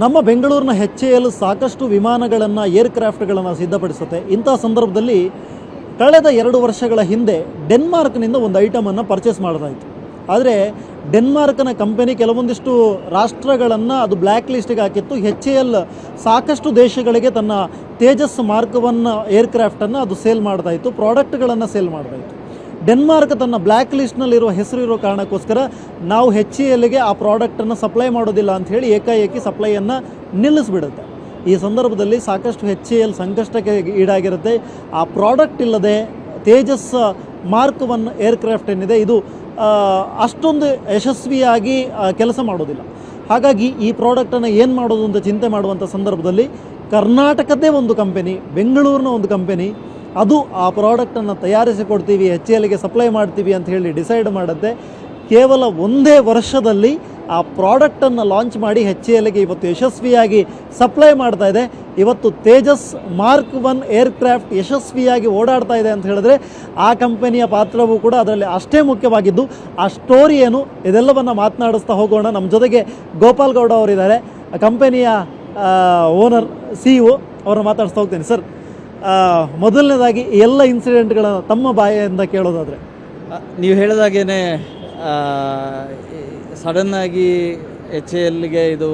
ನಮ್ಮ ಬೆಂಗಳೂರಿನ HAL ಸಾಕಷ್ಟು ವಿಮಾನಗಳನ್ನು ಏರ್ಕ್ರಾಫ್ಟ್ಗಳನ್ನು ಸಿದ್ಧಪಡಿಸುತ್ತೆ. ಇಂಥ ಸಂದರ್ಭದಲ್ಲಿ ಕಳೆದ 2 ವರ್ಷಗಳ ಹಿಂದೆ ಡೆನ್ಮಾರ್ಕ್ನಿಂದ ಒಂದು ಐಟಮನ್ನು ಪರ್ಚೇಸ್ ಮಾಡೋದಾಯಿತು. ಆದರೆ ಡೆನ್ಮಾರ್ಕ್ನ ಕಂಪನಿ ಕೆಲವೊಂದಿಷ್ಟು ರಾಷ್ಟ್ರಗಳನ್ನು ಅದು ಬ್ಲ್ಯಾಕ್ ಲಿಸ್ಟಿಗೆ ಹಾಕಿತ್ತು. HAL ಸಾಕಷ್ಟು ದೇಶಗಳಿಗೆ ತನ್ನ ತೇಜಸ್ ಮಾರ್ಕ್ 1 ಏರ್ಕ್ರಾಫ್ಟನ್ನು ಅದು ಸೇಲ್ ಮಾಡ್ತಾಯಿತ್ತು, ಪ್ರಾಡಕ್ಟ್ಗಳನ್ನು ಸೇಲ್ ಮಾಡ್ತಾಯಿತ್ತು. ಡೆನ್ಮಾರ್ಕ್ ತನ್ನ ಬ್ಲ್ಯಾಕ್ ಲಿಸ್ಟ್ನಲ್ಲಿರುವ ಹೆಸರಿರೋ ಕಾರಣಕ್ಕೋಸ್ಕರ ನಾವು HALಗೆ ಆ ಪ್ರಾಡಕ್ಟನ್ನು ಸಪ್ಲೈ ಮಾಡೋದಿಲ್ಲ ಅಂಥೇಳಿ ಏಕಾಏಕಿ ಸಪ್ಲೈಯನ್ನು ನಿಲ್ಲಿಸ್ಬಿಡುತ್ತೆ. ಈ ಸಂದರ್ಭದಲ್ಲಿ ಸಾಕಷ್ಟು HAL ಸಂಕಷ್ಟಕ್ಕೆ ಈಡಾಗಿರುತ್ತೆ. ಆ ಪ್ರಾಡಕ್ಟ್ ಇಲ್ಲದೆ ತೇಜಸ್ ಮಾರ್ಕ್ 1 ಏರ್ಕ್ರಾಫ್ಟ್ ಏನಿದೆ ಇದು ಅಷ್ಟೊಂದು ಯಶಸ್ವಿಯಾಗಿ ಕೆಲಸ ಮಾಡೋದಿಲ್ಲ. ಹಾಗಾಗಿ ಈ ಪ್ರಾಡಕ್ಟನ್ನು ಏನು ಮಾಡೋದು ಅಂತ ಚಿಂತೆ ಮಾಡುವಂಥ ಸಂದರ್ಭದಲ್ಲಿ ಕರ್ನಾಟಕದ್ದೇ ಒಂದು ಕಂಪನಿ, ಬೆಂಗಳೂರಿನ ಒಂದು ಕಂಪನಿ ಅದು ಆ ಪ್ರಾಡಕ್ಟನ್ನು ತಯಾರಿಸಿ ಕೊಡ್ತೀವಿ, HALಗೆ ಸಪ್ಲೈ ಮಾಡ್ತೀವಿ ಅಂತ ಹೇಳಿ ಡಿಸೈಡ್ ಮಾಡುತ್ತೆ. ಕೇವಲ 1 ವರ್ಷದಲ್ಲಿ ಆ ಪ್ರಾಡಕ್ಟನ್ನು ಲಾಂಚ್ ಮಾಡಿ HALಗೆ ಇವತ್ತು ಯಶಸ್ವಿಯಾಗಿ ಸಪ್ಲೈ ಮಾಡ್ತಾ ಇದೆ. ಇವತ್ತು ತೇಜಸ್ ಮಾರ್ಕ್ 1 ಏರ್ಕ್ರಾಫ್ಟ್ ಯಶಸ್ವಿಯಾಗಿ ಓಡಾಡ್ತಾ ಇದೆ ಅಂತ ಹೇಳಿದ್ರೆ ಆ ಕಂಪನಿಯ ಪಾತ್ರವೂ ಕೂಡ ಅದರಲ್ಲಿ ಅಷ್ಟೇ ಮುಖ್ಯವಾಗಿದ್ದು. ಆ ಸ್ಟೋರಿ ಏನು ಇದೆಲ್ಲವನ್ನು ಮಾತನಾಡಿಸ್ತಾ ಹೋಗೋಣ. ನಮ್ಮ ಜೊತೆಗೆ ಗೋಪಾಲ್ ಗೌಡ ಅವರಿದ್ದಾರೆ, ಕಂಪನಿಯ ಓನರ್, CEO. ಅವ್ರನ್ನ ಮಾತಾಡಿಸ್ತಾ ಹೋಗ್ತೀನಿ. ಸರ್, ಮೊದಲನೇದಾಗಿ ಎಲ್ಲ ಇನ್ಸಿಡೆಂಟ್ಗಳನ್ನು ತಮ್ಮ ಬಾಯಿಂದ ಕೇಳೋದಾದರೆ, ನೀವು ಹೇಳಿದಾಗೇ ಸಡನ್ನಾಗಿ HALಗೆ ಇದು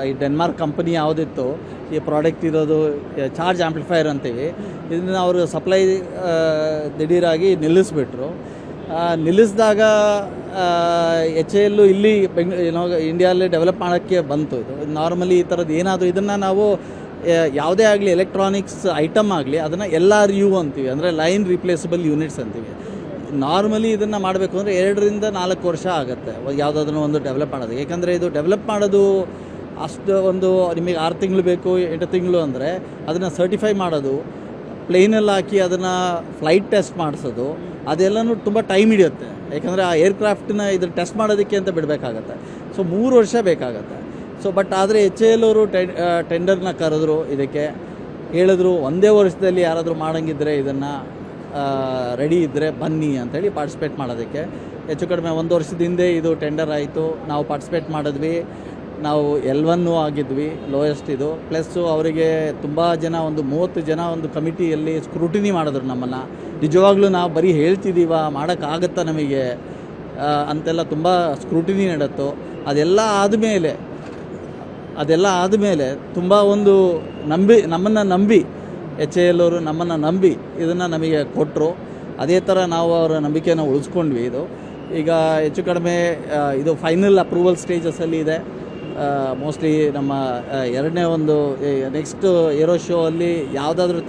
ಈ ಡೆನ್ಮಾರ್ಕ್ ಕಂಪನಿ ಯಾವುದಿತ್ತು ಈ ಪ್ರಾಡಕ್ಟ್ ಇರೋದು ಚಾರ್ಜ್ ಆ್ಯಂಪ್ಲಿಫೈಯರ್ ಅಂತೀವಿ, ಇದನ್ನು ಅವರು ಸಪ್ಲೈ ದಿಢೀರಾಗಿ ನಿಲ್ಲಿಸ್ಬಿಟ್ರು. ನಿಲ್ಲಿಸಿದಾಗ HAL ಇಲ್ಲಿ ಇಂಡಿಯಾದಲ್ಲಿ ಡೆವಲಪ್ ಮಾಡೋಕ್ಕೆ ಬಂತು. ಇದು ನಾರ್ಮಲಿ ಈ ಥರದ್ದು ಏನಾದರೂ ಇದನ್ನು ನಾವು ಯಾವುದೇ ಆಗಲಿ ಎಲೆಕ್ಟ್ರಾನಿಕ್ಸ್ ಐಟಮ್ ಆಗಲಿ ಅದನ್ನು LRU ಅಂತೀವಿ, ಅಂದರೆ ಲೈನ್ ರಿಪ್ಲೇಸಬಲ್ ಯೂನಿಟ್ಸ್ ಅಂತೀವಿ. ನಾರ್ಮಲಿ ಇದನ್ನು ಮಾಡಬೇಕು ಅಂದರೆ 2 ರಿಂದ 4 ವರ್ಷ ಆಗುತ್ತೆ ಯಾವುದಾದ್ರೂ ಒಂದು ಡೆವಲಪ್ ಮಾಡೋದು. ಏಕೆಂದರೆ ಇದು ಡೆವಲಪ್ ಮಾಡೋದು ಅಷ್ಟು ಒಂದು ನಿಮಗೆ 6 ತಿಂಗಳು ಬೇಕು, 8 ತಿಂಗಳು ಅಂದರೆ ಅದನ್ನು ಸರ್ಟಿಫೈ ಮಾಡೋದು, ಪ್ಲೇನಲ್ಲಿ ಹಾಕಿ ಅದನ್ನು ಫ್ಲೈಟ್ ಟೆಸ್ಟ್ ಮಾಡಿಸೋದು, ಅದೆಲ್ಲನೂ ತುಂಬ ಟೈಮ್ ಹಿಡಿಯುತ್ತೆ. ಯಾಕಂದರೆ ಆ ಏರ್ಕ್ರಾಫ್ಟನ್ನ ಇದ್ರ ಟೆಸ್ಟ್ ಮಾಡೋದಕ್ಕೆ ಅಂತ ಬಿಡಬೇಕಾಗತ್ತೆ. ಸೊ 3 ವರ್ಷ ಬೇಕಾಗತ್ತೆ. ಸೊ ಬಟ್ ಆದರೆ HAL ಅವರು ಟೆಂಡರ್ನ ಕರೆದ್ರು, ಇದಕ್ಕೆ ಹೇಳಿದ್ರು 1 ವರ್ಷದಲ್ಲಿ ಯಾರಾದರೂ ಮಾಡೋಂಗಿದ್ರೆ ಇದನ್ನು ರೆಡಿ ಇದ್ದರೆ ಬನ್ನಿ ಅಂಥೇಳಿ ಪಾರ್ಟಿಸಿಪೇಟ್ ಮಾಡೋದಕ್ಕೆ. ಹೆಚ್ಚು ಕಡಿಮೆ 1 ವರ್ಷದ ಹಿಂದೆ ಇದು ಟೆಂಡರ್ ಆಯಿತು, ನಾವು ಪಾರ್ಟಿಸಿಪೇಟ್ ಮಾಡಿದ್ವಿ, ನಾವು L1 ಆಗಿದ್ವಿ, ಲೋಯೆಸ್ಟ್ ಇದು. ಪ್ಲಸ್ಸು ಅವರಿಗೆ ತುಂಬ ಜನ, ಒಂದು 30 ಜನ ಒಂದು ಕಮಿಟಿಯಲ್ಲಿ ಸ್ಕ್ರೂಟಿನಿ ಮಾಡಿದ್ರು ನಮ್ಮನ್ನು. ನಿಜವಾಗ್ಲೂ ನಾವು ಬರೀ ಹೇಳ್ತಿದ್ದೀವ, ಮಾಡೋಕ್ಕಾಗತ್ತಾ ನಮಗೆ ಅಂತೆಲ್ಲ ತುಂಬ ಸ್ಕ್ರೂಟಿನಿ ನಡೆತು. ಅದೆಲ್ಲ ಆದಮೇಲೆ ತುಂಬ ಒಂದು ನಮ್ಮನ್ನು ನಂಬಿ HAL ಅವರು ನಮ್ಮನ್ನು ನಂಬಿ ಇದನ್ನು ನಮಗೆ ಕೊಟ್ಟರು. ಅದೇ ಥರ ನಾವು ಅವರ ನಂಬಿಕೆಯನ್ನು ಉಳಿಸ್ಕೊಂಡ್ವಿ. ಇದು ಈಗ ಹೆಚ್ಚು ಕಡಿಮೆ ಇದು ಫೈನಲ್ ಅಪ್ರೂವಲ್ ಸ್ಟೇಜಸಲ್ಲಿ ಇದೆ. ಮೋಸ್ಟ್ಲಿ ನಮ್ಮ 2ನೇ ಒಂದು ನೆಕ್ಸ್ಟ್ ಏರೋ ಶೋ ಅಲ್ಲಿ ಯಾವುದಾದ್ರೂ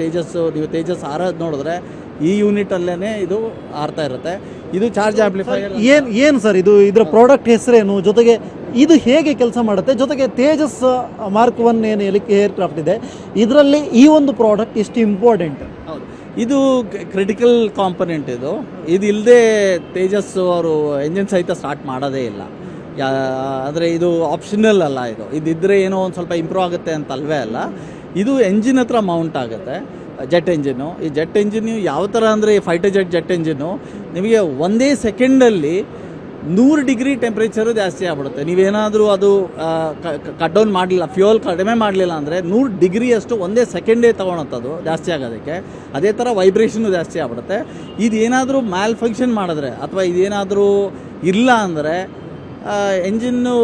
ನೀವು ತೇಜಸ್ ಹಾರೋದು ನೋಡಿದ್ರೆ ಈ ಯೂನಿಟಲ್ಲೇ ಇದು ಹಾರ್ತಾ ಇರುತ್ತೆ. ಇದು ಚಾರ್ಜ್ ಆ್ಯಂಪ್ಲಿಫೈಯರ್. ಏನು ಸರ್ ಇದು, ಇದರ ಪ್ರಾಡಕ್ಟ್ ಹೆಸರೇನು, ಜೊತೆಗೆ ಇದು ಹೇಗೆ ಕೆಲಸ ಮಾಡುತ್ತೆ, ಜೊತೆಗೆ ತೇಜಸ್ ಮಾರ್ಕ್ 1 ಏನು ಏರ್ಕ್ರಾಫ್ಟ್ ಇದೆ ಇದರಲ್ಲಿ ಈ ಒಂದು ಪ್ರಾಡಕ್ಟ್ ಎಷ್ಟು ಇಂಪಾರ್ಟೆಂಟ್? ಹೌದು, ಇದು ಕ್ರಿಟಿಕಲ್ ಕಾಂಪೊನೆಂಟ್. ಇದು ಇಲ್ಲದೆ ತೇಜಸ್ ಅವರು ಎಂಜಿನ್ ಸಹಿತ ಸ್ಟಾರ್ಟ್ ಮಾಡೋದೇ ಇಲ್ಲ. ಅಂದರೆ ಇದು ಆಪ್ಷನಲ್ ಅಲ್ಲ. ಇದಿದ್ದರೆ ಏನೋ ಒಂದು ಸ್ವಲ್ಪ ಇಂಪ್ರೂವ್ ಆಗುತ್ತೆ ಅಂತ ಅಲ್ವೇ ಅಲ್ಲ. ಇದು ಎಂಜಿನ್ ಹತ್ರ ಮೌಂಟ್ ಆಗುತ್ತೆ, ಜೆಟ್ ಎಂಜಿನ್ನು. ಈ ಜೆಟ್ ಎಂಜಿನ್ ಯಾವ ಥರ ಅಂದರೆ ಫೈಟರ್ ಜೆಟ್ ಎಂಜಿನ್ನು ನಿಮಗೆ 1 ಸೆಕೆಂಡಲ್ಲಿ 100 ಡಿಗ್ರಿ ಟೆಂಪ್ರೇಚರು ಜಾಸ್ತಿ ಆಗ್ಬಿಡುತ್ತೆ. ನೀವೇನಾದರೂ ಅದು ಕಟ್ ಡೌನ್ ಮಾಡಲಿಲ್ಲ, ಫ್ಯೂಯಲ್ ಕಡಿಮೆ ಮಾಡಲಿಲ್ಲ ಅಂದರೆ 100 ಡಿಗ್ರಿಯಷ್ಟು 1 ಸೆಕೆಂಡೇ ತೊಗೊಳತ್ತದು ಜಾಸ್ತಿ ಆಗೋದಕ್ಕೆ. ಅದೇ ಥರ ವೈಬ್ರೇಷನ್ನು ಜಾಸ್ತಿ ಆಗ್ಬಿಡುತ್ತೆ. ಇದೇನಾದರೂ ಮ್ಯಾಲ್ ಫಂಕ್ಷನ್ ಮಾಡಿದ್ರೆ ಅಥವಾ ಇದೇನಾದರೂ ಇಲ್ಲ ಅಂದರೆ ಎಂಜಿನ್ನು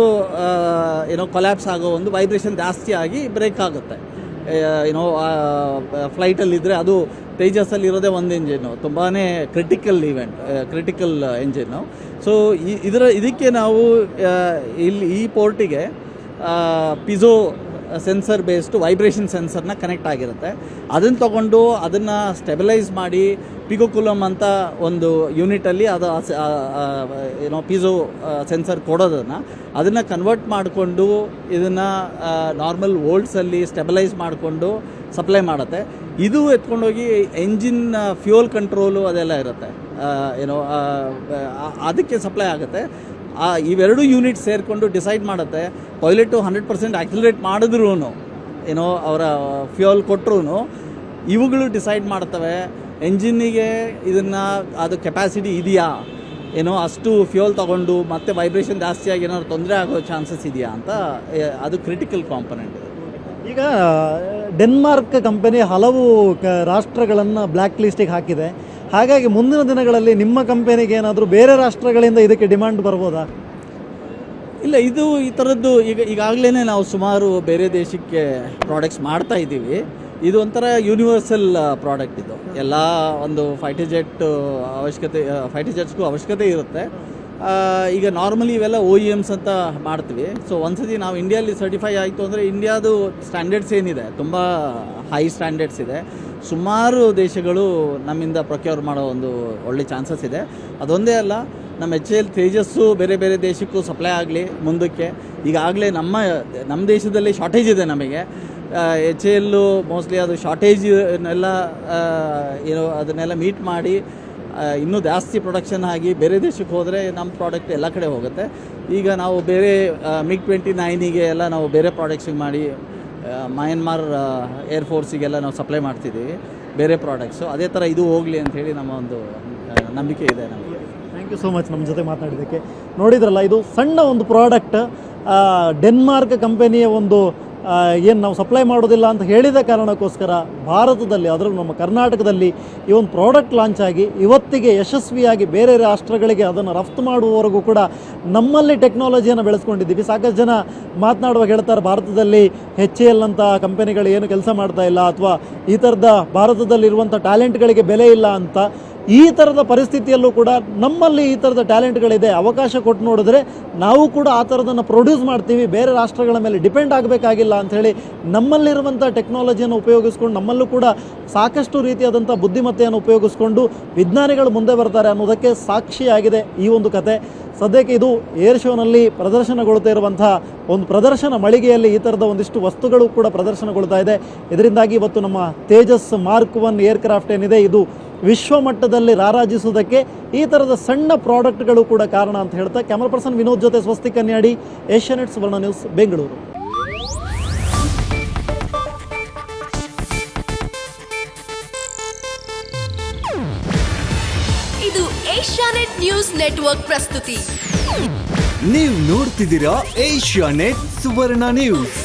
ಕೊಲ್ಯಾಪ್ಸ್ ಆಗೋ ಒಂದು ವೈಬ್ರೇಷನ್ ಜಾಸ್ತಿ ಆಗಿ ಬ್ರೇಕ್ ಆಗುತ್ತೆ. ಫ್ಲೈಟಲ್ಲಿದ್ದರೆ ಅದು ತೇಜಸ್ಸಲ್ಲಿ ಇರೋದೇ ಒಂದು ಎಂಜಿನ್ನು, ತುಂಬಾ ಕ್ರಿಟಿಕಲ್ ಎಂಜಿನ್ನು. ಸೊ ಇದಕ್ಕೆ ನಾವು ಈ ಪೋರ್ಟಿಗೆ ಪಿಜೋ ಸೆನ್ಸರ್ ಬೇಸ್ಡ್ ವೈಬ್ರೇಷನ್ ಸೆನ್ಸರ್ನ ಕನೆಕ್ಟ್ ಆಗಿರುತ್ತೆ. ಅದನ್ನು ತೊಗೊಂಡು ಅದನ್ನು ಸ್ಟೆಬಿಲೈಸ್ ಮಾಡಿ ಪಿಕೋಕುಲಮ್ ಅಂತ ಒಂದು ಯೂನಿಟಲ್ಲಿ ಅದು ಪಿಜೋ ಸೆನ್ಸರ್ ಅದನ್ನು ಕನ್ವರ್ಟ್ ಮಾಡಿಕೊಂಡು ಇದನ್ನು ನಾರ್ಮಲ್ ವೋಲ್ಟ್ಸಲ್ಲಿ ಸ್ಟೆಬಿಲೈಸ್ ಮಾಡಿಕೊಂಡು ಸಪ್ಲೈ ಮಾಡುತ್ತೆ. ಇದು ಎತ್ಕೊಂಡೋಗಿ ಎಂಜಿನ್ ಫ್ಯೂಯಲ್ ಕಂಟ್ರೋಲು ಅದೆಲ್ಲ ಇರುತ್ತೆ, ಅದಕ್ಕೆ ಸಪ್ಲೈ ಆಗುತ್ತೆ. ಇವೆರಡು ಯೂನಿಟ್ ಸೇರಿಕೊಂಡು ಡಿಸೈಡ್ ಮಾಡುತ್ತೆ. ಪೈಲಟು 100% ಆಕ್ಸಿಲರೇಟ್ ಮಾಡಿದ್ರೂ ಅವರ ಫ್ಯೂಯಲ್ ಕೊಟ್ಟರು ಇವುಗಳು ಡಿಸೈಡ್ ಮಾಡ್ತವೆ ಎಂಜಿನ್ನಿಗೆ ಅದು ಕೆಪಾಸಿಟಿ ಇದೆಯಾ, ಏನೋ ಅಷ್ಟು ಫ್ಯೂಯಲ್ ತೊಗೊಂಡು ಮತ್ತೆ ವೈಬ್ರೇಷನ್ ಜಾಸ್ತಿಯಾಗಿ ಏನಾದ್ರು ತೊಂದರೆ ಆಗೋ ಚಾನ್ಸಸ್ ಇದೆಯಾ ಅಂತ ಅದು ಕ್ರಿಟಿಕಲ್ ಕಾಂಪೊನೆಂಟ್ ಇದೆ. ಈಗ ಡೆನ್ಮಾರ್ಕ್ ಕಂಪನಿ ಹಲವು ರಾಷ್ಟ್ರಗಳನ್ನು ಬ್ಲ್ಯಾಕ್ ಲಿಸ್ಟಿಗೆ ಹಾಕಿದೆ. ಹಾಗಾಗಿ ಮುಂದಿನ ದಿನಗಳಲ್ಲಿ ನಿಮ್ಮ ಕಂಪನಿಗೆ ಏನಾದರೂ ಬೇರೆ ರಾಷ್ಟ್ರಗಳಿಂದ ಇದಕ್ಕೆ ಡಿಮಾಂಡ್ ಬರ್ಬೋದಾ? ಇಲ್ಲ, ಇದು ಈ ಥರದ್ದು ಈಗಾಗಲೇ ನಾವು ಸುಮಾರು ಬೇರೆ ದೇಶಕ್ಕೆ ಪ್ರಾಡಕ್ಟ್ಸ್ ಮಾಡ್ತಾ ಇದ್ದೀವಿ. ಇದು ಒಂಥರ ಯೂನಿವರ್ಸಲ್ ಪ್ರಾಡಕ್ಟ್. ಇದು ಎಲ್ಲ ಒಂದು ಫೈಟರ್ ಜೆಟ್ಸ್ಗೂ ಅವಶ್ಯಕತೆ ಇರುತ್ತೆ. ಈಗ ನಾರ್ಮಲಿ ಇವೆಲ್ಲ OEMs ಅಂತ ಮಾಡ್ತೀವಿ. ಸೊ ಒಂದ್ಸತಿ ನಾವು ಇಂಡಿಯಲ್ಲಿ ಸರ್ಟಿಫೈ ಆಯಿತು ಅಂದರೆ ಇಂಡಿಯಾದು ಸ್ಟ್ಯಾಂಡರ್ಡ್ಸ್ ಏನಿದೆ ತುಂಬ ಹೈ ಸ್ಟ್ಯಾಂಡರ್ಡ್ಸ್ ಇದೆ. ಸುಮಾರು ದೇಶಗಳು ನಮ್ಮಿಂದ ಪ್ರೊಕ್ಯೂರ್ ಮಾಡೋ ಒಂದು ಒಳ್ಳೆ ಚಾನ್ಸಸ್ ಇದೆ. ಅದೊಂದೇ ಅಲ್ಲ, ನಮ್ಮ HAL ತೇಜಸ್ಸು ಬೇರೆ ಬೇರೆ ದೇಶಕ್ಕೂ ಸಪ್ಲೈ ಆಗಲಿ ಮುಂದಕ್ಕೆ. ಈಗಾಗಲೇ ನಮ್ಮ ದೇಶದಲ್ಲಿ ಶಾರ್ಟೇಜ್ ಇದೆ ನಮಗೆ. HAL ಮೋಸ್ಟ್ಲಿ ಅದು ಶಾರ್ಟೇಜ್ನೆಲ್ಲ ಅದನ್ನೆಲ್ಲ ಮೀಟ್ ಮಾಡಿ ಇನ್ನೂ ಜಾಸ್ತಿ ಪ್ರೊಡಕ್ಷನ್ ಆಗಿ ಬೇರೆ ದೇಶಕ್ಕೆ ಹೋದರೆ ನಮ್ಮ ಪ್ರಾಡಕ್ಟ್ ಎಲ್ಲ ಕಡೆ ಹೋಗುತ್ತೆ. ಈಗ ನಾವು ಬೇರೆ MiG-29ಗೆ ಎಲ್ಲ ನಾವು ಬೇರೆ ಪ್ರಾಡಕ್ಟ್ಸಿಗೆ ಮಾಡಿ ಮಯನ್ಮಾರ್ ಏರ್ಫೋರ್ಸಿಗೆಲ್ಲ ನಾವು ಸಪ್ಲೈ ಮಾಡ್ತಿದ್ದೀವಿ ಬೇರೆ ಪ್ರಾಡಕ್ಟ್ಸು. ಅದೇ ಥರ ಇದು ಹೋಗಲಿ ಅಂಥೇಳಿ ನಮ್ಮ ಒಂದು ನಂಬಿಕೆ ಇದೆ ನಮಗೆ. ಥ್ಯಾಂಕ್ ಯು ಸೋ ಮಚ್ ನಮ್ಮ ಜೊತೆ ಮಾತನಾಡಿದ್ದಕ್ಕೆ. ನೋಡಿದ್ರಲ್ಲ, ಇದು ಸಣ್ಣ ಒಂದು ಪ್ರಾಡಕ್ಟ್ ಡೆನ್ಮಾರ್ಕ್ ಕಂಪನಿಯ ಒಂದು ಏನು ನಾವು ಸಪ್ಲೈ ಮಾಡೋದಿಲ್ಲ ಅಂತ ಹೇಳಿದ ಕಾರಣಕ್ಕೋಸ್ಕರ ಭಾರತದಲ್ಲಿ, ಅದರಲ್ಲೂ ನಮ್ಮ ಕರ್ನಾಟಕದಲ್ಲಿ ಈ ಒಂದು ಪ್ರಾಡಕ್ಟ್ ಲಾಂಚ್ ಆಗಿ ಇವತ್ತಿಗೆ ಯಶಸ್ವಿಯಾಗಿ ಬೇರೆ ರಾಷ್ಟ್ರಗಳಿಗೆ ಅದನ್ನು ರಫ್ತು ಮಾಡುವವರೆಗೂ ಕೂಡ ನಮ್ಮಲ್ಲಿ ಟೆಕ್ನಾಲಜಿಯನ್ನು ಬೆಳೆಸ್ಕೊಂಡಿದ್ದೀವಿ. ಸಾಕಷ್ಟು ಜನ ಮಾತನಾಡುವಾಗ ಹೇಳ್ತಾರೆ, ಭಾರತದಲ್ಲಿ HAL ಅಂತ ಕಂಪನಿಗಳು ಏನು ಕೆಲಸ ಮಾಡ್ತಾ ಇಲ್ಲ, ಅಥವಾ ಈ ಥರದ ಭಾರತದಲ್ಲಿರುವಂಥ ಟ್ಯಾಲೆಂಟ್ಗಳಿಗೆ ಬೆಲೆ ಇಲ್ಲ ಅಂತ. ಈ ಥರದ ಪರಿಸ್ಥಿತಿಯಲ್ಲೂ ಕೂಡ ನಮ್ಮಲ್ಲಿ ಈ ಥರದ ಟ್ಯಾಲೆಂಟ್ಗಳಿದೆ, ಅವಕಾಶ ಕೊಟ್ಟು ನೋಡಿದ್ರೆ ನಾವು ಕೂಡ ಆ ಥರದನ್ನು ಪ್ರೊಡ್ಯೂಸ್ ಮಾಡ್ತೀವಿ, ಬೇರೆ ರಾಷ್ಟ್ರಗಳ ಮೇಲೆ ಡಿಪೆಂಡ್ ಆಗಬೇಕಾಗಿಲ್ಲ ಅಂಥೇಳಿ ನಮ್ಮಲ್ಲಿರುವಂಥ ಟೆಕ್ನಾಲಜಿಯನ್ನು ಉಪಯೋಗಿಸ್ಕೊಂಡು, ನಮ್ಮಲ್ಲೂ ಕೂಡ ಸಾಕಷ್ಟು ರೀತಿಯಾದಂಥ ಬುದ್ಧಿಮತ್ತೆಯನ್ನು ಉಪಯೋಗಿಸ್ಕೊಂಡು ವಿಜ್ಞಾನಿಗಳು ಮುಂದೆ ಬರ್ತಾರೆ ಅನ್ನೋದಕ್ಕೆ ಸಾಕ್ಷಿಯಾಗಿದೆ ಈ ಒಂದು ಕತೆ. ಸದ್ಯಕ್ಕೆ ಇದು ಏರ್ ಶೋನಲ್ಲಿ ಪ್ರದರ್ಶನಗೊಳ್ತಾ ಇರುವಂಥ ಒಂದು ಪ್ರದರ್ಶನ ಮಳಿಗೆಯಲ್ಲಿ ಈ ಥರದ ಒಂದಿಷ್ಟು ವಸ್ತುಗಳು ಕೂಡ ಪ್ರದರ್ಶನಗೊಳ್ತಾ ಇದೆ. ಇದರಿಂದಾಗಿ ಇವತ್ತು ನಮ್ಮ ತೇಜಸ್ Mark 1 ಏರ್ಕ್ರಾಫ್ಟ್ ಏನಿದೆ, ಇದು ವಿಶ್ವಮಟ್ಟದಲ್ಲಿ ರಾರಾಜಿಸುವುದಕ್ಕೆ ಈ ಥರದ ಸಣ್ಣ ಪ್ರಾಡಕ್ಟ್ಗಳು ಕೂಡ ಕಾರಣ ಅಂತ ಹೇಳ್ತಾ, ಕ್ಯಾಮರಾ ಪರ್ಸನ್ ವಿನೋದ್ ಜೊತೆ ಸ್ವಸ್ತಿಕ್ ಕನ್ಯಾಡಿ, ಏಷ್ಯಾನೆಟ್ ಸುವರ್ಣ ನ್ಯೂಸ್, ಬೆಂಗಳೂರು. ಇದು ಏಷ್ಯಾನೆಟ್ ನ್ಯೂಸ್ ನೆಟ್ವರ್ಕ್ ಪ್ರಸ್ತುತಿ. ನೀವು ನೋಡ್ತಿದ್ದೀರಾ ಏಷ್ಯಾನೆಟ್ ಸುವರ್ಣ ನ್ಯೂಸ್.